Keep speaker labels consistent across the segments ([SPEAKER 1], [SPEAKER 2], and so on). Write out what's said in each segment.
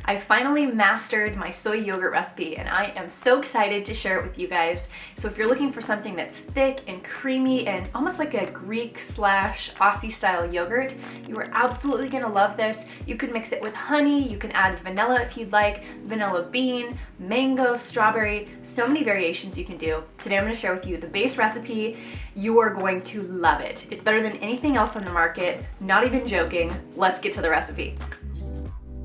[SPEAKER 1] I finally mastered my soy yogurt recipe and I am so excited to share it with you guys. So if you're looking for something that's thick and creamy and almost like a Greek / Aussie style yogurt, you are absolutely gonna love this. You can mix it with honey, you can add vanilla if you'd like, vanilla bean, mango, strawberry, so many variations you can do. Today I'm gonna share with you the base recipe. You are going to love it. It's better than anything else on the market, not even joking. Let's get to the recipe.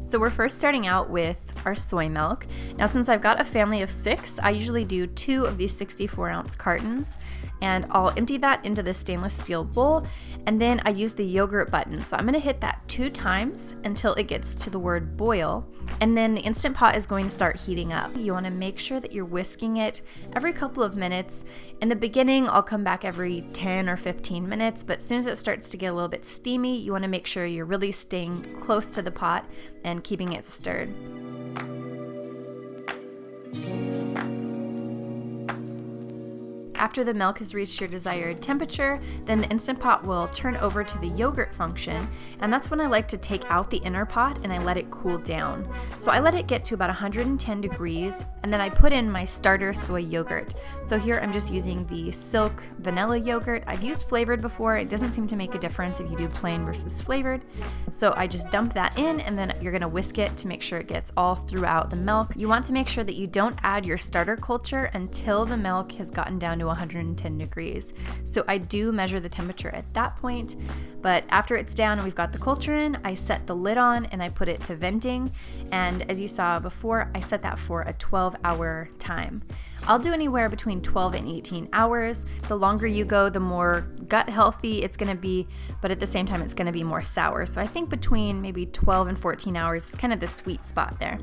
[SPEAKER 1] So we're first starting out with our soy milk. Now since I've got a family of 6, I usually do 2 of these 64-ounce cartons, and I'll empty that into this stainless steel bowl, and then I use the yogurt button. So I'm gonna hit that 2 times until it gets to the word boil, and then the Instant Pot is going to start heating up. You wanna make sure that you're whisking it every couple of minutes. In the beginning, I'll come back every 10 or 15 minutes, but as soon as it starts to get a little bit steamy, you wanna make sure you're really staying close to the pot and keeping it stirred. After the milk has reached your desired temperature, then the Instant Pot will turn over to the yogurt function, and that's when I like to take out the inner pot and I let it cool down. So I let it get to about 110 degrees, and then I put in my starter soy yogurt. So here I'm just using the Silk vanilla yogurt. I've used flavored before. It doesn't seem to make a difference if you do plain versus flavored. So I just dump that in, and then you're gonna whisk it to make sure it gets all throughout the milk. You want to make sure that you don't add your starter culture until the milk has gotten down to 110 degrees. So I do measure the temperature at that point, but after it's down and we've got the culture in, I set the lid on and I put it to venting. And as you saw before, I set that for a 12-hour time. I'll do anywhere between 12 and 18 hours. The longer you go, the more gut healthy it's gonna be, but at the same time, it's gonna be more sour. So I think between maybe 12 and 14 hours is kind of the sweet spot there.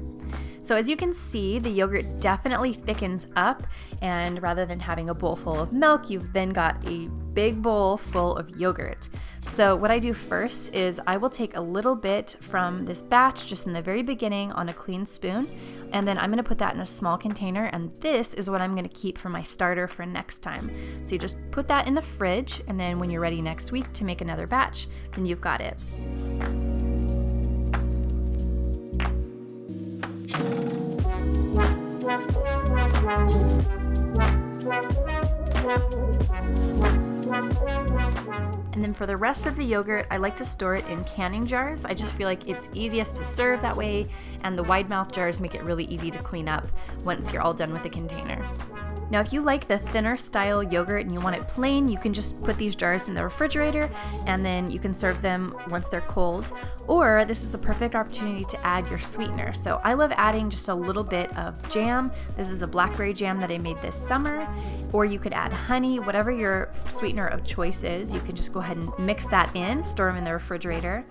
[SPEAKER 1] So as you can see, the yogurt definitely thickens up, and rather than having a bowl full of milk, you've then got a big bowl full of yogurt. So what I do first is I will take a little bit from this batch just in the very beginning on a clean spoon, and then I'm gonna put that in a small container, and this is what I'm gonna keep for my starter for next time. So you just put that in the fridge, and then when you're ready next week to make another batch, then you've got it. And then for the rest of the yogurt, I like to store it in canning jars. I just feel like it's easiest to serve that way, and the wide mouth jars make it really easy to clean up once you're all done with the container. Now, if you like the thinner style yogurt and you want it plain, you can just put these jars in the refrigerator and then you can serve them once they're cold. Or this is a perfect opportunity to add your sweetener. So I love adding just a little bit of jam. This is a blackberry jam that I made this summer. Or you could add honey, whatever your sweetener of choice is. You can just go ahead and mix that in, store them in the refrigerator.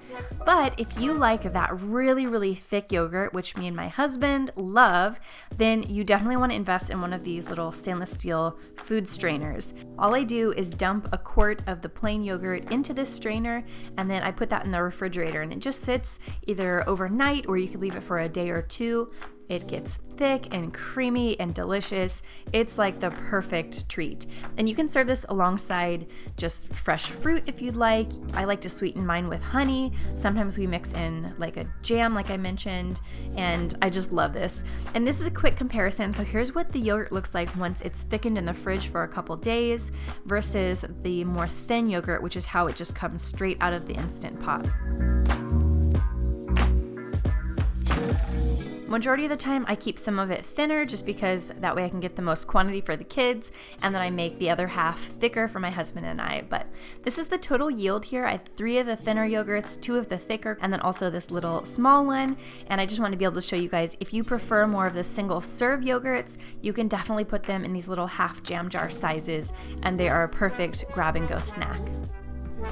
[SPEAKER 1] But if you like that really, really thick yogurt, which me and my husband love, then you definitely want to invest in one of these little stainless steel food strainers. All I do is dump a quart of the plain yogurt into this strainer, and then I put that in the refrigerator, and it just sits either overnight or you could leave it for a day or 2. It gets thick and creamy and delicious. It's like the perfect treat. And you can serve this alongside just fresh fruit if you'd like. I like to sweeten mine with honey. Sometimes we mix in like a jam, like I mentioned, and I just love this. And this is a quick comparison. So here's what the yogurt looks like once it's thickened in the fridge for a couple days versus the more thin yogurt, which is how it just comes straight out of the Instant Pot. Majority of the time I keep some of it thinner just because that way I can get the most quantity for the kids, and then I make the other half thicker for my husband and I. But this is the total yield here. I have 3 of the thinner yogurts, 2 of the thicker, and then also this little small one. And I just want to be able to show you guys, if you prefer more of the single serve yogurts, you can definitely put them in these little half jam jar sizes, and they are a perfect grab and go snack.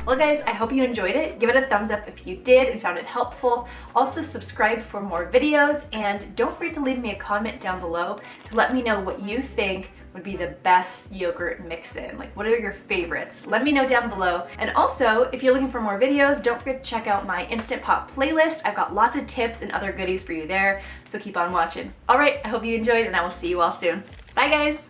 [SPEAKER 1] Well guys, I hope you enjoyed it. Give it a thumbs up if you did and found it helpful. Also subscribe for more videos, and don't forget to leave me a comment down below to let me know what you think would be the best yogurt mix-in. Like, what are your favorites? Let me know down below. And also, if you're looking for more videos, don't forget to check out my Instant Pot playlist. I've got lots of tips and other goodies for you there, so keep on watching. All right, I hope you enjoyed, and I will see you all soon. Bye guys.